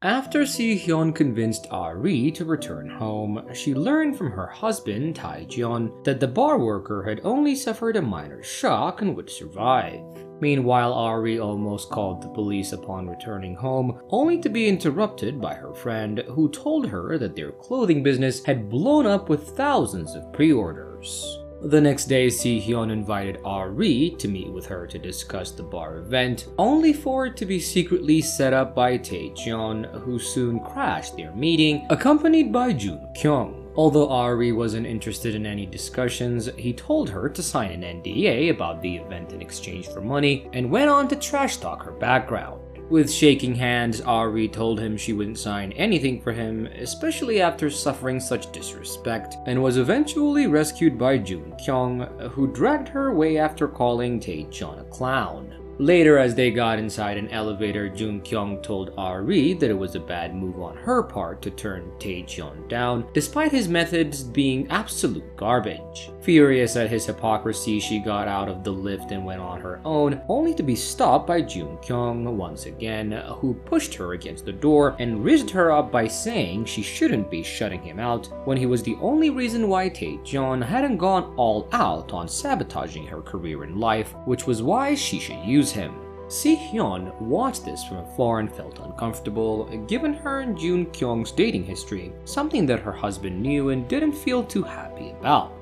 After Si-hyun convinced Ari to return home, she learned from her husband Tae-jeon that the bar worker had only suffered a minor shock and would survive. Meanwhile, Ari almost called the police upon returning home, only to be interrupted by her friend, who told her that their clothing business had blown up with thousands of pre-orders. The next day, Si-hyun invited Ari to meet with her to discuss the bar event, only for it to be secretly set up by Tae-jeon, who soon crashed their meeting, accompanied by Jun-kyung. Although Ari wasn't interested in any discussions, he told her to sign an NDA about the event in exchange for money, and went on to trash talk her background. With shaking hands, Ari told him she wouldn't sign anything for him, especially after suffering such disrespect, and was eventually rescued by Jun-kyung, who dragged her away after calling Tae-jeon a clown. Later, as they got inside an elevator, Jun-kyung told Ari that it was a bad move on her part to turn Tae-jeon down, despite his methods being absolute garbage. Furious at his hypocrisy, she got out of the lift and went on her own, only to be stopped by Jun-kyung once again, who pushed her against the door and rizzed her up by saying she shouldn't be shutting him out when he was the only reason why Tae-jeon hadn't gone all out on sabotaging her career in life, which was why she should use him. Si-hyun watched this from afar and felt uncomfortable, given her and Jun-kyung's dating history, something that her husband knew and didn't feel too happy about.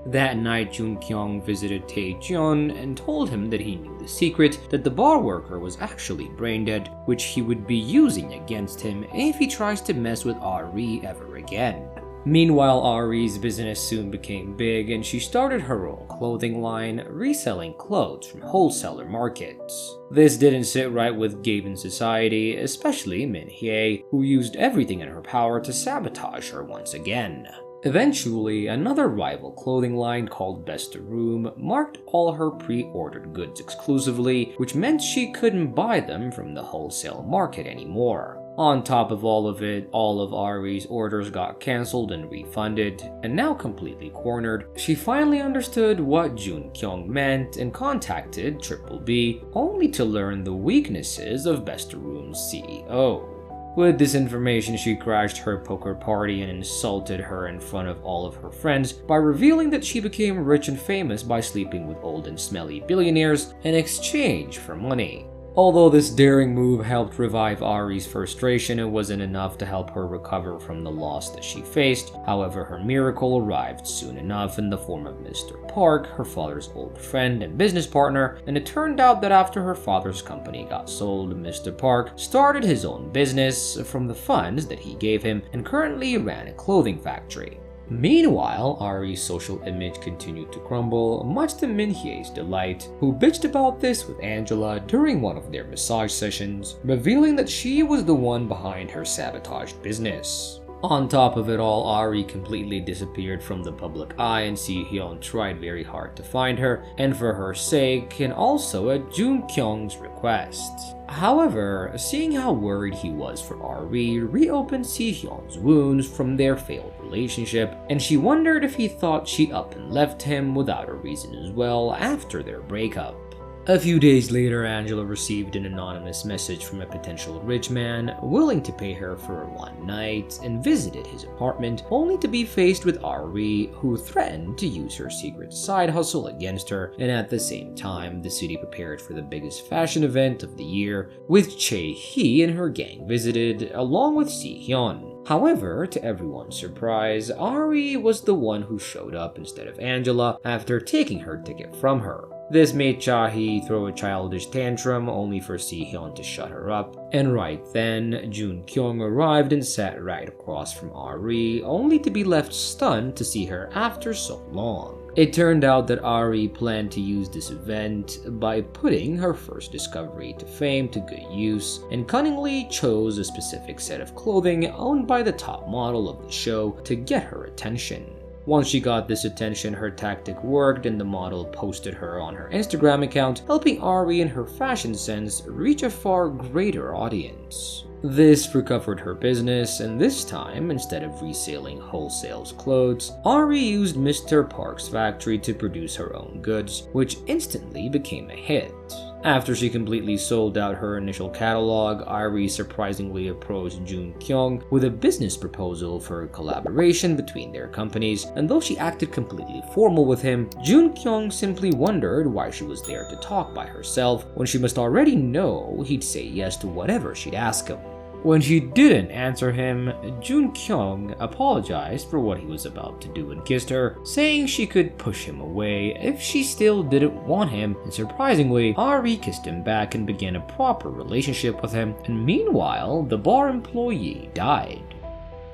That night, Jun-kyung visited Tae-jeon and told him that he knew the secret that the bar worker was actually brain dead, which he would be using against him if he tries to mess with Ari ever again. Meanwhile, Ari's business soon became big and she started her own clothing line, reselling clothes from wholesaler markets. This didn't sit right with Gaben society, especially Min-hyuk, who used everything in her power to sabotage her once again. Eventually, another rival clothing line called Best Room marked all her pre-ordered goods exclusively, which meant she couldn't buy them from the wholesale market anymore. On top of all of it, all of Ari's orders got cancelled and refunded, and now completely cornered, she finally understood what Jun-kyung meant and contacted Triple B, only to learn the weaknesses of Best Room's CEO. With this information, she crashed her poker party and insulted her in front of all of her friends by revealing that she became rich and famous by sleeping with old and smelly billionaires in exchange for money. Although this daring move helped revive Ari's frustration, it wasn't enough to help her recover from the loss that she faced. However, her miracle arrived soon enough in the form of Mr. Park, her father's old friend and business partner, and it turned out that after her father's company got sold, Mr. Park started his own business from the funds that he gave him and currently ran a clothing factory. Meanwhile, Ari's social image continued to crumble, much to Min-hyuk's delight, who bitched about this with Angela during one of their massage sessions, revealing that she was the one behind her sabotaged business. On top of it all, Ari completely disappeared from the public eye, and Si-hyun tried very hard to find her, and for her sake, and also at Jun-kyung's request. However, seeing how worried he was for Ari reopened Si-hyun's wounds from their failed relationship, and she wondered if he thought she up and left him without a reason as well after their breakup. A few days later, Angela received an anonymous message from a potential rich man willing to pay her for one night and visited his apartment, only to be faced with Ari, who threatened to use her secret side hustle against her, and at the same time, the city prepared for the biggest fashion event of the year, with Chae-hee and her gang visited, along with Si-hyun. However, to everyone's surprise, Ari was the one who showed up instead of Angela after taking her ticket from her. This made Chae-hee throw a childish tantrum, only for Si-hyun to shut her up. And right then, Jun-kyung arrived and sat right across from Ari, only to be left stunned to see her after so long. It turned out that Ari planned to use this event by putting her first discovery to fame to good use, and cunningly chose a specific set of clothing owned by the top model of the show to get her attention. Once she got this attention, her tactic worked and the model posted her on her Instagram account, helping Ari and her fashion sense reach a far greater audience. This recovered her business, and this time, instead of reselling wholesale clothes, Ari used Mr. Park's factory to produce her own goods, which instantly became a hit. After she completely sold out her initial catalog, Ari surprisingly approached Jun-kyung with a business proposal for collaboration between their companies, and though she acted completely formal with him, Jun-kyung simply wondered why she was there to talk by herself when she must already know he'd say yes to whatever she'd ask him. When she didn't answer him, Jun-kyung apologized for what he was about to do and kissed her, saying she could push him away if she still didn't want him, and surprisingly, Ari kissed him back and began a proper relationship with him, and meanwhile, the bar employee died.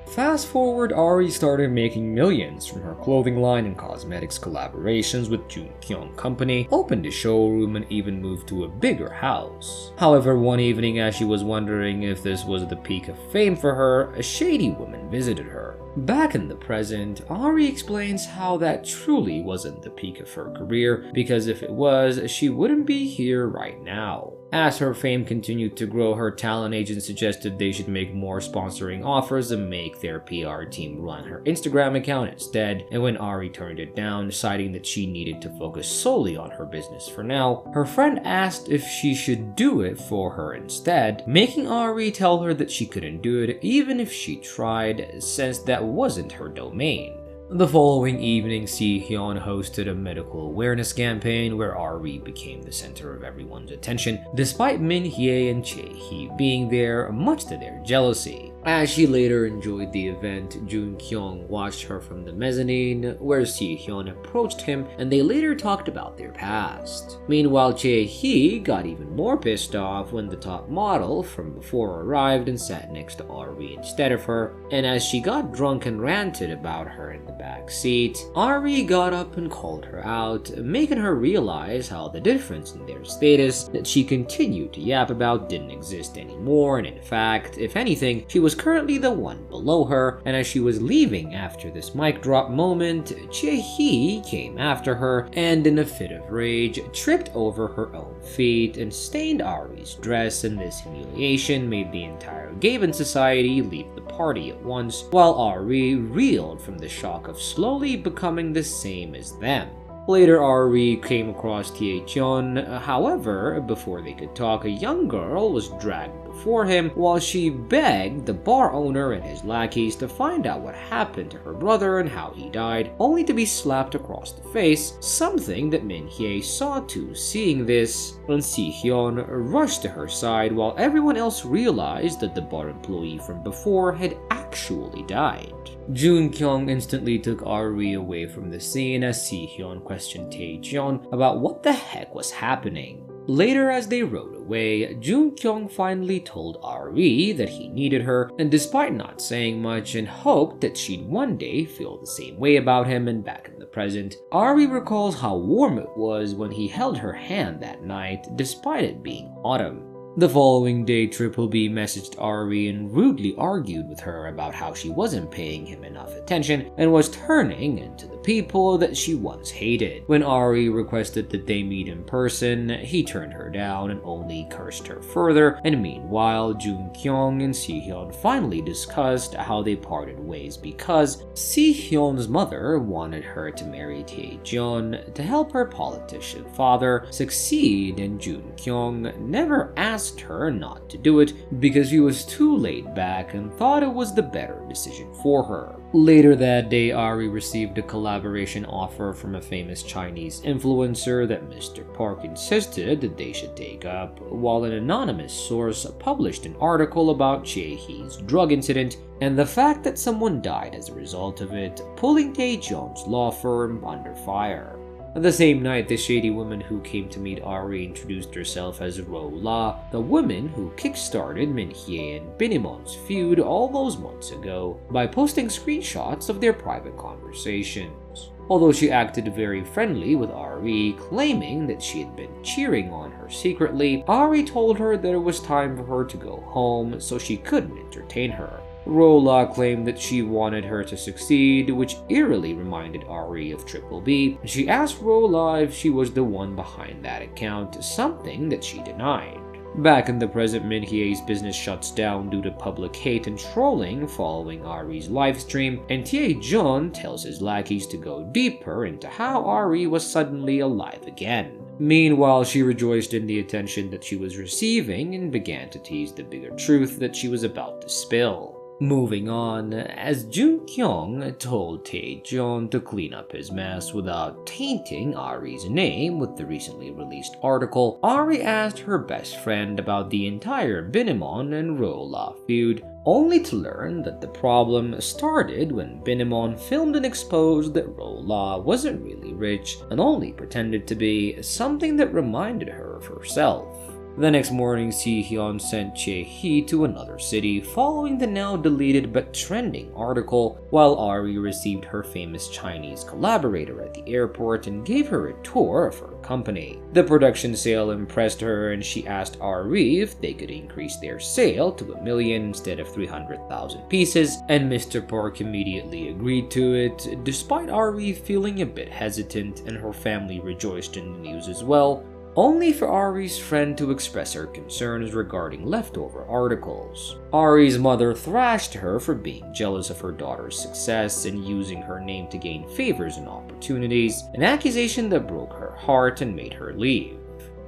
Fast forward, Ari started making millions from her clothing line and cosmetics collaborations with Jun-kyung Company, opened a showroom, and even moved to a bigger house. However, one evening as she was wondering if this was the peak of fame for her, a shady woman visited her. Back in the present, Ari explains how that truly wasn't the peak of her career, because if it was, she wouldn't be here right now. As her fame continued to grow, her talent agent suggested they should make more sponsoring offers and make their PR team run her Instagram account instead, and when Ari turned it down, deciding that she needed to focus solely on her business for now, her friend asked if she should do it for her instead, making Ari tell her that she couldn't do it even if she tried, since that wasn't her domain. The following evening, Si-hyun hosted a medical awareness campaign where Ari became the center of everyone's attention, despite Min-hyuk and Chae-hee being there, much to their jealousy. As she later enjoyed the event, Jun-kyung watched her from the mezzanine, where Si-hyun approached him, and they later talked about their past. Meanwhile, Chae-hee got even more pissed off when the top model from before arrived and sat next to Ari instead of her, and as she got drunk and ranted about her in the back seat, Ari got up and called her out, making her realize how the difference in their status that she continued to yap about didn't exist anymore, and in fact, if anything, she was currently the one below her, and as she was leaving after this mic drop moment, Chae-hee came after her and in a fit of rage tripped over her own feet and stained Ari's dress, and this humiliation made the entire Gaben society leave the party at once, while Ari reeled from the shock of slowly becoming the same as them. Later, Ari came across Tae-jeon, however, before they could talk, a young girl was dragged before him while she begged the bar owner and his lackeys to find out what happened to her brother and how he died, only to be slapped across the face, something that Min-hyuk saw too. Seeing this, Si-hyun rushed to her side while everyone else realized that the bar employee from before had actually died. Jun-kyung instantly took Ari away from the scene as Si-hyun questioned Tae-jeon about what the heck was happening. Later, as they rode away, Jun-kyung finally told Ari that he needed her, and despite not saying much and hoped that she'd one day feel the same way about him. And back in the present, Ari recalls how warm it was when he held her hand that night, despite it being autumn. The following day, Triple B messaged Ari and rudely argued with her about how she wasn't paying him enough attention and was turning into the people that she once hated. When Ari requested that they meet in person, he turned her down and only cursed her further, and meanwhile, Jun-kyung and Si-hyun finally discussed how they parted ways because Si-hyun's mother wanted her to marry Tae-jeon to help her politician father succeed, and Jun-kyung never asked her not to do it because he was too laid back and thought it was the better decision for her. Later that day, Ari received a collaboration offer from a famous Chinese influencer that Mr. Park insisted that they should take up, while an anonymous source published an article about Chae-hee's drug incident and the fact that someone died as a result of it, pulling Tae-jeon's law firm under fire. The same night, the shady woman who came to meet Ari introduced herself as Ro-la, the woman who kick-started Min-hyuk and Binimon's feud all those months ago by posting screenshots of their private conversations. Although she acted very friendly with Ari, claiming that she had been cheering on her secretly, Ari told her that it was time for her to go home so she couldn't entertain her. Ro-la claimed that she wanted her to succeed, which eerily reminded Ari of Triple B. She asked Ro-la if she was the one behind that account, something that she denied. Back in the present, Min-hyuk's business shuts down due to public hate and trolling following Ari's livestream, and Tae-jeon tells his lackeys to go deeper into how Ari was suddenly alive again. Meanwhile, she rejoiced in the attention that she was receiving and began to tease the bigger truth that she was about to spill. Moving on, as Gyu-young told Tae-jeon to clean up his mess without tainting Ari's name with the recently released article, Ari asked her best friend about the entire Binemon and Ro-la feud, only to learn that the problem started when Binemon filmed and exposed that Ro-la wasn't really rich and only pretended to be, something that reminded her of herself. The next morning, Si-hyun sent Chae-hee to another city following the now deleted but trending article, while Ari received her famous Chinese collaborator at the airport and gave her a tour of her company. The production sale impressed her and she asked Ari if they could increase their sale to 1 million instead of 300,000 pieces, and Mr. Park immediately agreed to it, despite Ari feeling a bit hesitant, and her family rejoiced in the news as well, only for Ari's friend to express her concerns regarding leftover articles. Ari's mother thrashed her for being jealous of her daughter's success and using her name to gain favors and opportunities, an accusation that broke her heart and made her leave.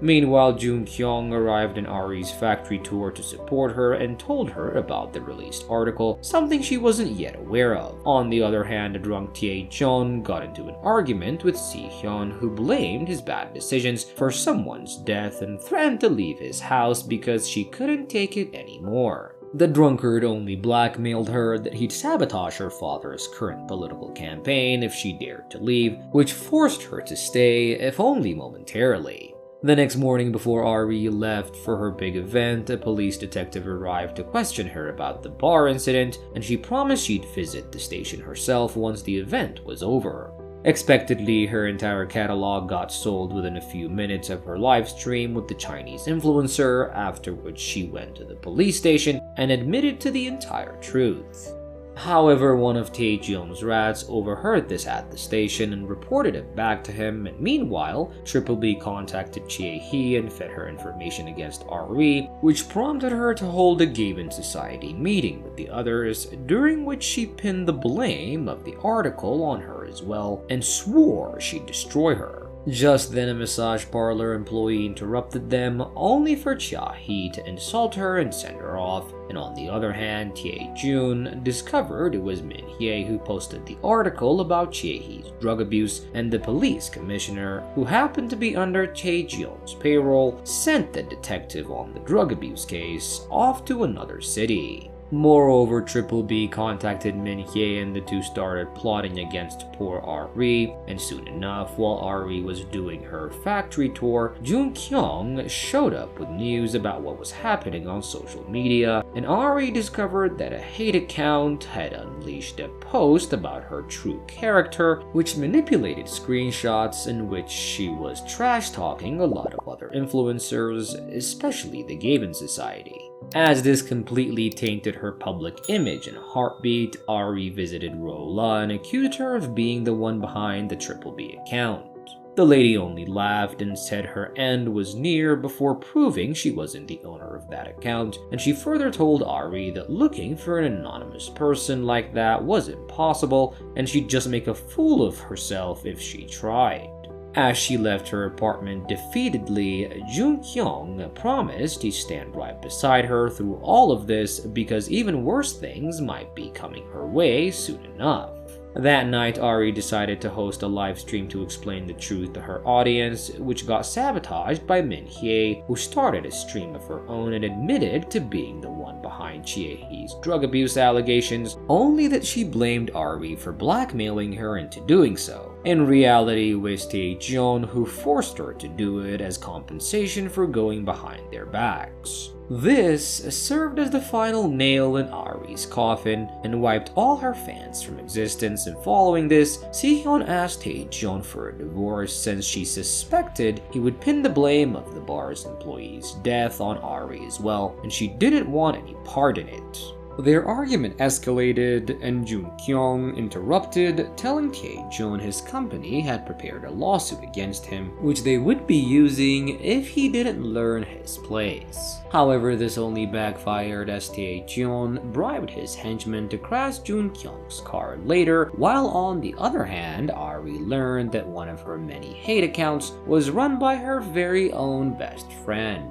Meanwhile, Jung-kyung arrived in Ari's factory tour to support her and told her about the released article, something she wasn't yet aware of. On the other hand, the drunk Tae-jeon got into an argument with Si-hyun, who blamed his bad decisions for someone's death and threatened to leave his house because she couldn't take it anymore. The drunkard only blackmailed her that he'd sabotage her father's current political campaign if she dared to leave, which forced her to stay, if only momentarily. The next morning before Ari left for her big event, a police detective arrived to question her about the bar incident, and she promised she'd visit the station herself once the event was over. Expectedly, her entire catalog got sold within a few minutes of her live stream with the Chinese influencer, after which she went to the police station and admitted to the entire truth. However, one of Tae-jeon's rats overheard this at the station and reported it back to him, and meanwhile, Triple B contacted Chae-hee and fed her information against Ari, which prompted her to hold a Gaben Society meeting with the others, during which she pinned the blame of the article on her as well, and swore she'd destroy her. Just then, a massage parlor employee interrupted them, only for Chae-hee to insult her and send her off, and on the other hand, Tae-jun discovered it was Min-hyuk who posted the article about Chae-hee's drug abuse, and the police commissioner, who happened to be under Tae-jeon's payroll, sent the detective on the drug abuse case off to another city. Moreover, Triple B contacted Min-hyuk and the two started plotting against poor Ari, and soon enough, while Ari was doing her factory tour, Jung-kyung showed up with news about what was happening on social media, and Ari discovered that a hate account had unleashed a post about her true character, which manipulated screenshots in which she was trash-talking a lot of other influencers, especially the Gaben Society. As this completely tainted her public image in a heartbeat, Ari visited Ro-la and accused her of being the one behind the Triple B account. The lady only laughed and said her end was near before proving she wasn't the owner of that account, and she further told Ari that looking for an anonymous person like that was impossible and she'd just make a fool of herself if she tried. As she left her apartment defeatedly, Jung-kyung promised he'd stand right beside her through all of this because even worse things might be coming her way soon enough. That night, Ari decided to host a live stream to explain the truth to her audience, which got sabotaged by Min-hyuk, who started a stream of her own and admitted to being the one behind Chae-hee's drug abuse allegations, only that she blamed Ari for blackmailing her into doing so. In reality, it was Tae-jeon who forced her to do it as compensation for going behind their backs. This served as the final nail in Ari's coffin and wiped all her fans from existence, and following this, Si-hyun asked Tae-jeon for a divorce since she suspected he would pin the blame of the bar's employee's death on Ari as well, and she didn't want any part in it. Their argument escalated, and Jung-kyung interrupted, telling Tae-jun his company had prepared a lawsuit against him, which they would be using if he didn't learn his place. However, this only backfired as Tae-jun bribed his henchmen to crash Jung-kyung's car later, while on the other hand, Ari learned that one of her many hate accounts was run by her very own best friend.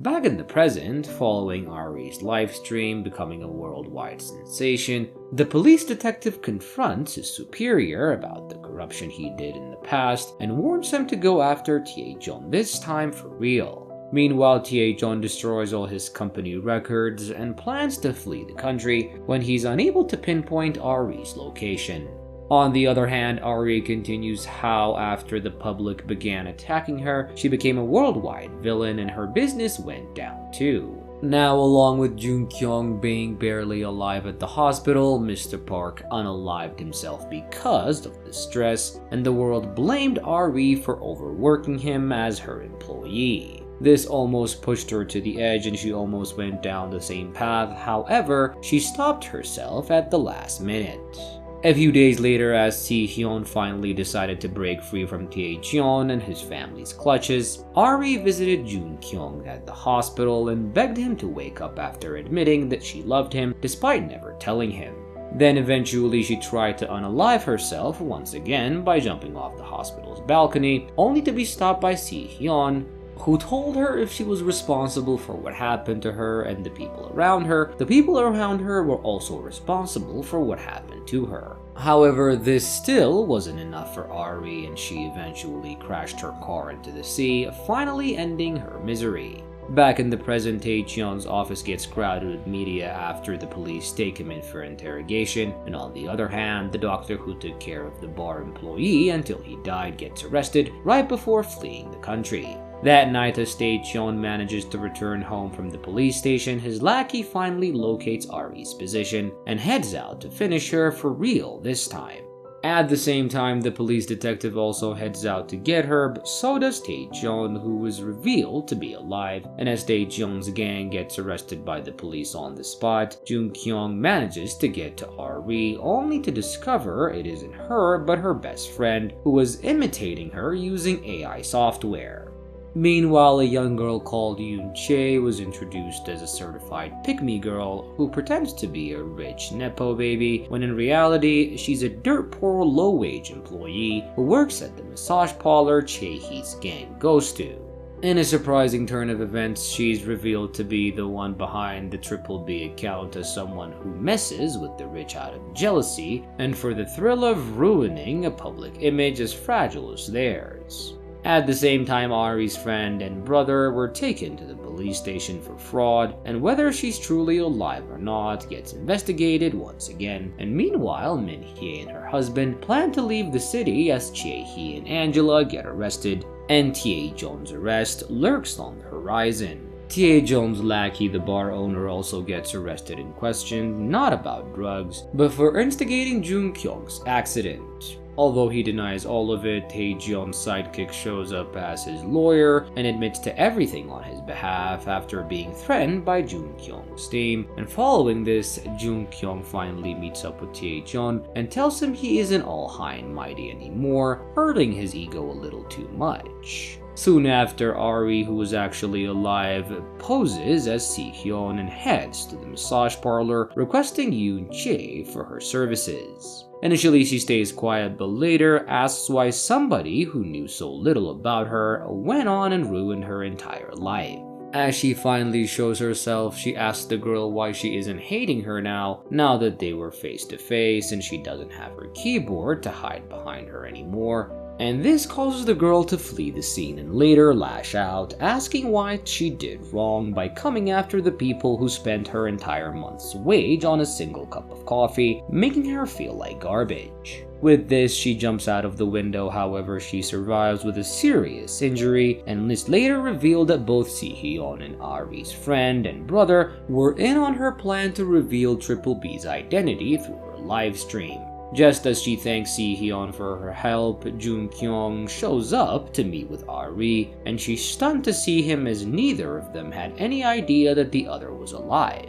Back in the present, following Ari's livestream becoming a worldwide sensation, the police detective confronts his superior about the corruption he did in the past and warns him to go after Tae-jun this time for real. Meanwhile, Tae-jun destroys all his company records and plans to flee the country when he's unable to pinpoint Ari's location. On the other hand, Ari continues how after the public began attacking her, she became a worldwide villain and her business went down too. Now, along with Jung-kyung being barely alive at the hospital, Mr. Park unalived himself because of the stress, and the world blamed Ari for overworking him as her employee. This almost pushed her to the edge and she almost went down the same path. However, she stopped herself at the last minute. A few days later, as Si-hyun finally decided to break free from Tae-jun and his family's clutches, Ari visited Jung-kyung at the hospital and begged him to wake up after admitting that she loved him despite never telling him. Then eventually she tried to unalive herself once again by jumping off the hospital's balcony, only to be stopped by Si-hyun, who told her if she was responsible for what happened to her and the people around her, the people around her were also responsible for what happened to her. However, this still wasn't enough for Ari and she eventually crashed her car into the sea, finally ending her misery. Back in the present, Tae-jun's office gets crowded with media after the police take him in for interrogation, and on the other hand, the doctor who took care of the bar employee until he died gets arrested right before fleeing the country. That night, as Tae-jun manages to return home from the police station, his lackey finally locates Ari's position and heads out to finish her for real this time. At the same time, the police detective also heads out to get her, but so does Tae-jun, who is revealed to be alive, and as Tae-jun's gang gets arrested by the police on the spot, Jung-kyung manages to get to Ari, only to discover it isn't her but her best friend, who was imitating her using AI software. Meanwhile, a young girl called Yoon-chae was introduced as a certified pick-me girl who pretends to be a rich nepo baby, when in reality, she's a dirt-poor low-wage employee who works at the massage parlor Chae-hee's gang goes to. In a surprising turn of events, she's revealed to be the one behind the Triple B account as someone who messes with the rich out of jealousy and for the thrill of ruining a public image as fragile as theirs. At the same time, Ari's friend and brother were taken to the police station for fraud, and whether she's truly alive or not gets investigated once again. And meanwhile, Min-hyuk and her husband plan to leave the city as Chae-hee and Angela get arrested, and Tae-jun's arrest lurks on the horizon. Tae-jun's lackey, the bar owner, also gets arrested and questioned, not about drugs, but for instigating Jung-kyung's accident. Although he denies all of it, Tae-jun's sidekick shows up as his lawyer and admits to everything on his behalf after being threatened by Jung-kyung's team. And following this, Jung-kyung finally meets up with Tae-jun and tells him he isn't all high and mighty anymore, hurting his ego a little too much. Soon after, Ari, who was actually alive, poses as Si-hyun and heads to the massage parlor, requesting Yoon-chae for her services. Initially, she stays quiet, but later asks why somebody who knew so little about her went on and ruined her entire life. As she finally shows herself, she asks the girl why she isn't hating her now that they were face to face and she doesn't have her keyboard to hide behind her anymore. And this causes the girl to flee the scene and later lash out, asking why she did wrong by coming after the people who spent her entire month's wage on a single cup of coffee, making her feel like garbage. With this, she jumps out of the window, however she survives with a serious injury, and is later revealed that both Si-hyun and Ari's friend and brother were in on her plan to reveal Triple B's identity through her livestream. Just as she thanks Si-hyun for her help, Jung-kyung shows up to meet with Ari, and she's stunned to see him as neither of them had any idea that the other was alive.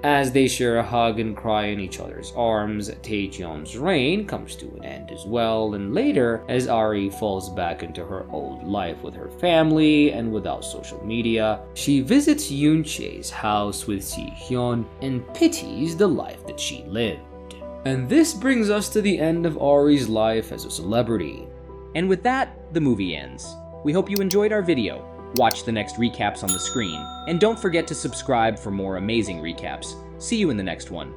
As they share a hug and cry in each other's arms, Taejeon's reign comes to an end as well, and later, as Ari falls back into her old life with her family and without social media, she visits Yoon-chae's house with Si-hyun and pities the life that she lived. And this brings us to the end of Ari's life as a celebrity. And with that, the movie ends. We hope you enjoyed our video. Watch the next recaps on the screen, and don't forget to subscribe for more amazing recaps. See you in the next one.